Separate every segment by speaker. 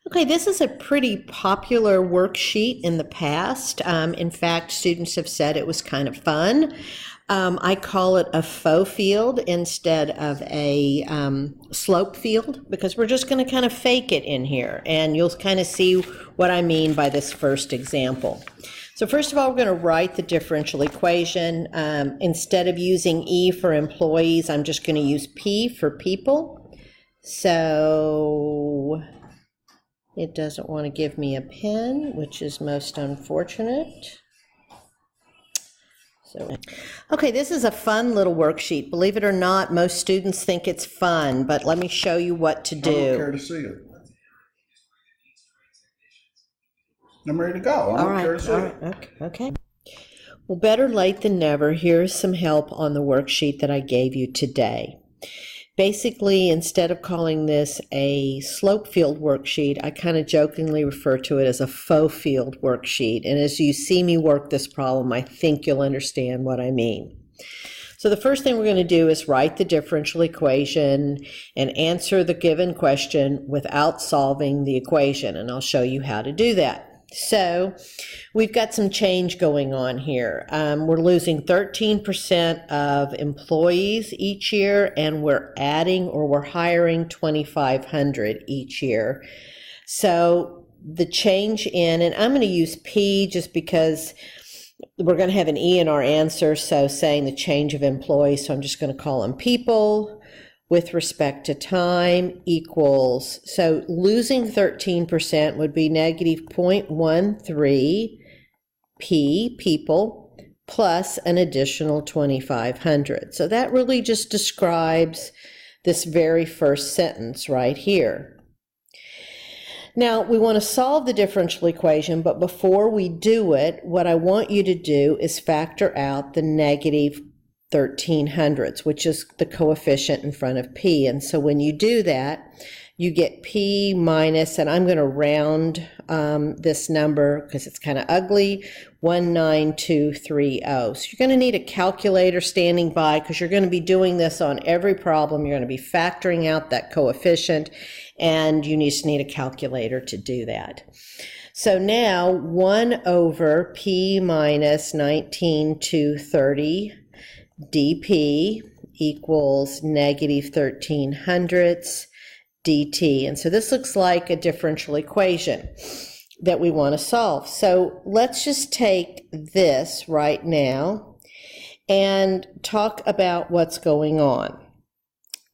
Speaker 1: Okay, this is a pretty popular worksheet in the past. In fact, students have said it was kind of fun. I call it a faux field instead of a slope field because we're just going to kind of fake it in here, and you'll kind of see what I mean by this first example. So first of all, we're going to write the differential equation. Instead of using E for employees, I'm just going to use P for people. So it doesn't want to give me a pen, which is most unfortunate. Okay, this is a fun little worksheet. Believe it or not, most students think it's fun, but let me show you what to do.
Speaker 2: I don't care to see it. I'm ready to go. I don't care to see it.
Speaker 1: Okay. Well, better late than never. Here's some help on the worksheet that I gave you today. Basically, instead of calling this a slope field worksheet, I kind of jokingly refer to it as a faux field worksheet. And as you see me work this problem, I think you'll understand what I mean. So the first thing we're going to do is write the differential equation and answer the given question without solving the equation. And I'll show you how to do that. So we've got some change going on here. We're losing 13% of employees each year, and we're adding or we're hiring 2,500 each year. So the change in, and I'm going to use P just because we're going to have an E in our answer, so saying the change of employees, so I'm just going to call them people. With respect to time equals, so losing 13% would be negative 0.13 people plus an additional 2,500. So that really just describes this very first sentence right here. Now we want to solve the differential equation, but before we do it, what I want you to do is factor out the negative 1300ths, which is the coefficient in front of P. And so when you do that, you get P minus, and I'm going to round this number because it's kind of ugly, 19230. So you're going to need a calculator standing by because you're going to be doing this on every problem. You're going to be factoring out that coefficient, and you just need a calculator to do that. So now 1 over P minus 19230 dP equals negative 1300ths dt. And so this looks like a differential equation that we want to solve. So let's just take this right now and talk about what's going on.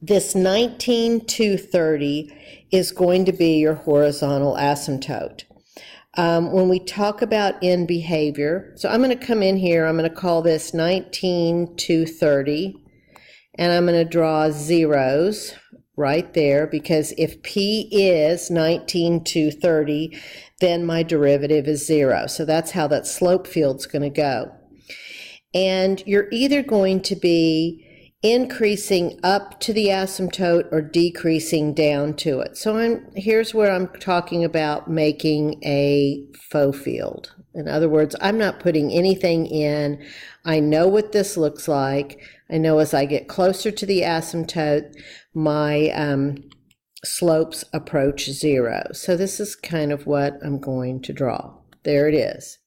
Speaker 1: This 19,230 is going to be your horizontal asymptote. When we talk about end behavior, so I'm going to come in here, I'm going to call this 19,230, and I'm going to draw zeros right there, because if P is 19,230, then my derivative is 0. So that's how that slope field's going to go. And you're either going to be increasing up to the asymptote or decreasing down to it. So here's where I'm talking about making a faux field. In other words, I'm not putting anything in. I know what this looks like. I know as I get closer to the asymptote, my slopes approach 0. So this is kind of what I'm going to draw. There it is.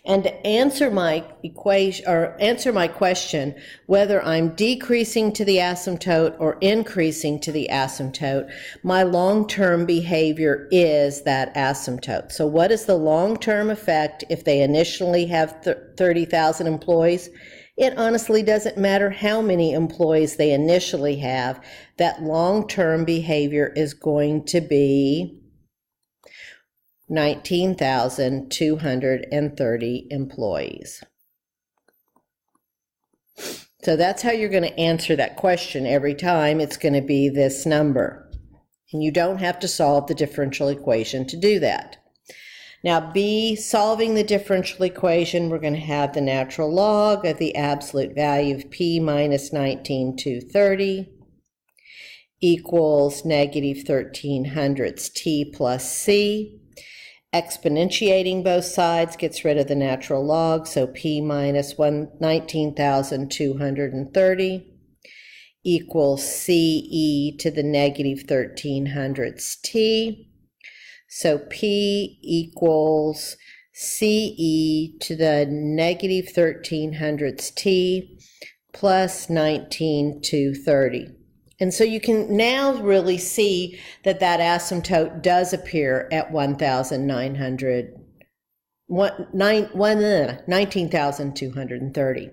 Speaker 1: And to answer my equation, or answer my question, whether I'm decreasing to the asymptote or increasing to the asymptote, my long-term behavior is that asymptote. So what is the long-term effect if they initially have 30,000 employees? It honestly doesn't matter how many employees they initially have. That long-term behavior is going to be 19,230 employees. So that's how you're going to answer that question every time. It's going to be this number. And you don't have to solve the differential equation to do that. Now B, solving the differential equation, we're going to have the natural log of the absolute value of P minus 19,230 equals negative 1300ths T plus C. Exponentiating both sides gets rid of the natural log, so P minus 19,230 equals CE to the negative 1300ths T. So P equals CE to the negative 1300ths T plus 19,230. And so you can now really see that that asymptote does appear at 19,230.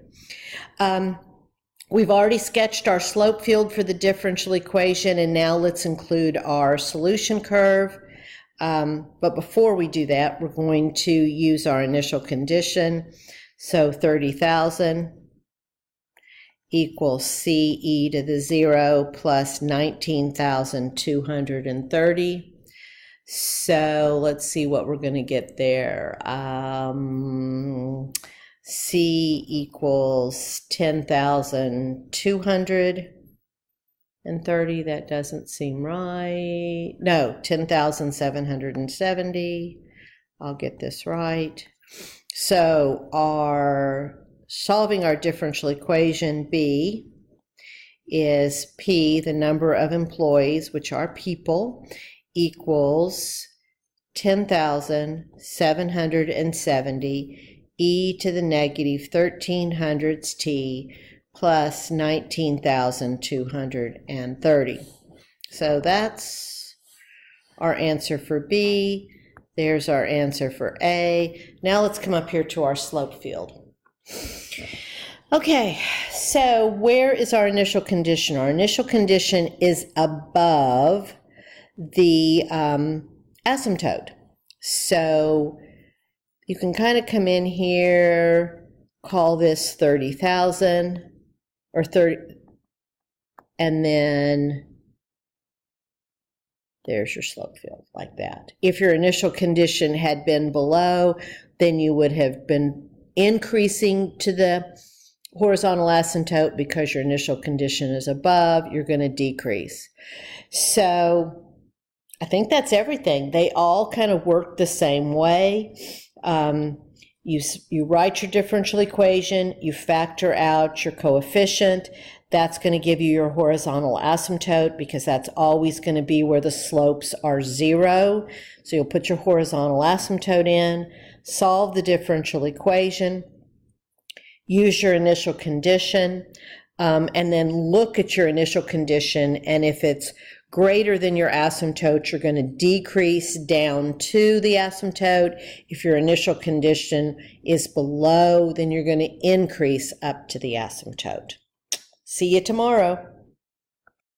Speaker 1: We've already sketched our slope field for the differential equation, and now let's include our solution curve. But before we do that, we're going to use our initial condition. So 30,000 equals CE to the 0 plus 19,230. So let's see what we're going to get there. C equals 10,230. That doesn't seem right. No, 10,770. I'll get this right. So solving our differential equation, B, is P, the number of employees, which are people, equals 10,770 e to the negative 1300ths T plus 19,230. So that's our answer for B. There's our answer for A. Now let's come up here to our slope field. Okay, so where is our initial condition? Our initial condition is above the asymptote. So you can kind of come in here, call this 30,000 or 30, and then there's your slope field like that. If your initial condition had been below, then you would have been increasing to the horizontal asymptote. Because your initial condition is above, you're going to decrease. So I think that's everything. They all kind of work the same way. You write your differential equation, you factor out your coefficient. That's going to give you your horizontal asymptote, because that's always going to be where the slopes are 0. So you'll put your horizontal asymptote in, solve the differential equation, use your initial condition, and then look at your initial condition, and if it's greater than your asymptote, you're going to decrease down to the asymptote. If your initial condition is below, then you're going to increase up to the asymptote. See you tomorrow.